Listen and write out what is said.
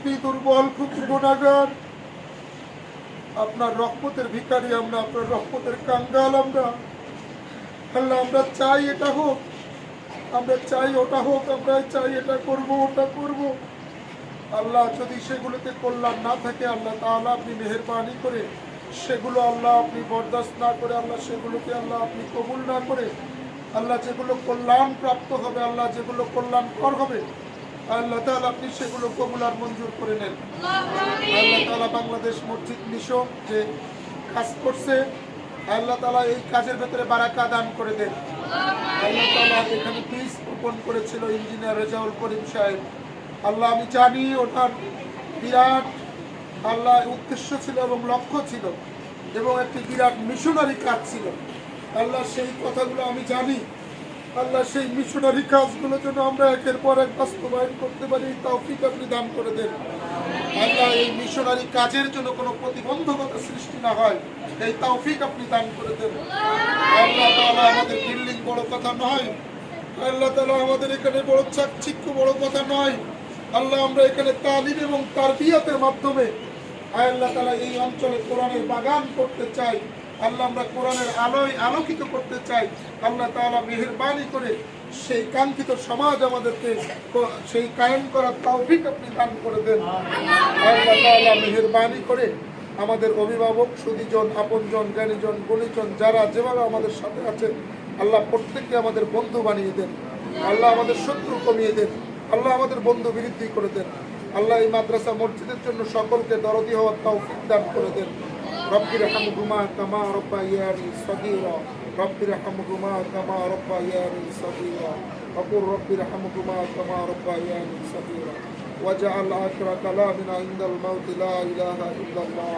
খুবই দুর্বল, খুব গুনাহগার। আপনার রহমতের ভিখারি আমরা, আপনার রহমতের কাঙ্গাল আমরা। আল্লাহ আমরা চাই এটা হোক, আমরা চাই ওটা হোক, আমরা চাই এটা করব ওটা করব। আল্লাহ যদি সেগুলোতে কল্যাণ না থাকে আল্লাহ তাআলা আপনি মেহেরবানি করে সেগুলো আল্লাহ আপনি বরদাস্ত না করে, আল্লাহ সেগুলোকে আল্লাহ আপনি কবুল না করে, আল্লাহ যেগুলো কল্যাণ প্রাপ্ত হবে, আল্লাহ যেগুলো কল্যাণকর হবে আল্লাহ তাআলা আপনি সেগুলো কবুল আর মঞ্জুর করে নেন। আল্লাহ তাআলা বাংলাদেশ মসজিদ মিশন যে কাজ করছে আল্লাহ তাআলা এই কাজের ভেতরে বারাকা দান করে দেন। আল্লাহ তাআলা এখানে বীজ রোপণ করেছিল ইঞ্জিনিয়ার রেজাউল করিম সাহেব, আল্লাহ আমি জানি ওনার বিরাট আল্লাহ উদ্দেশ্য ছিল এবং লক্ষ্য ছিল এবং একটি বিরাট মিশনারি কাজ ছিল। আল্লাহ সেই কথাগুলো আমি জানি, আল্লাহ সেই মিশনারি কাজগুলো যেন আমরা একের পর এক বাস্তবায়ন করতে পারি তৌফিক আপনি দান করে দেন। আল্লাহ এই মিশনারি কাজের জন্য কোনো প্রতিবন্ধকতা সৃষ্টি না হয় এই তৌফিক আপনি দান করে দেন। আল্লাহ তাআলা আমাদের বিল্ডিং বড় কথা নয়, আল্লাহ তাআলা আমাদের এখানে বড় চাকচিক্য বড় কথা নয়। আল্লাহ আমরা এখানে তালিম এবং তারবিয়াতের মাধ্যমে আল্লাহ তাআলা এই অঞ্চলে কোরআনের বাগান করতে চাই। আল্লাহ আমরা কোরআনের আলোয় আলোকিত করতে চাই। আল্লাহ তাআলা মেহেরবানি করে সেই কাঙ্ক্ষিত সমাজ আমাদেরকে সেই কায়েম করার তৌফিক আপনি দান করে দেন। আল্লাহ তাআলা মেহেরবানি করে আমাদের অভিভাবক সুদীজন আপনজন জ্ঞানীজন গুণীজন যারা যেভাবে আমাদের সাথে আছে আল্লাহ প্রত্যেককে আমাদের বন্ধু বানিয়ে দেন। আল্লাহ আমাদের শত্রু কমিয়ে দেন। আল্লাহ আমাদের বন্ধু বৃদ্ধি করে দেন। আল্লাহ এই মাদ্রাসা মসজিদের জন্য সকলকে দরদি হওয়ার তৌফিক দান করে দেন। রব্বির হামহুমা কামা রাব্বায়ানি সগীরা, রব্বির হামহুমা কামা রাব্বায়ানি সগীরা, ওয়াকুর রব্বির হামহুমা কামা রাব্বায়ানি সগীরা ওয়াজআল আখিরা কালামিনা ইনদাল মাউতি লা ইলাহা ইল্লাল্লাহ।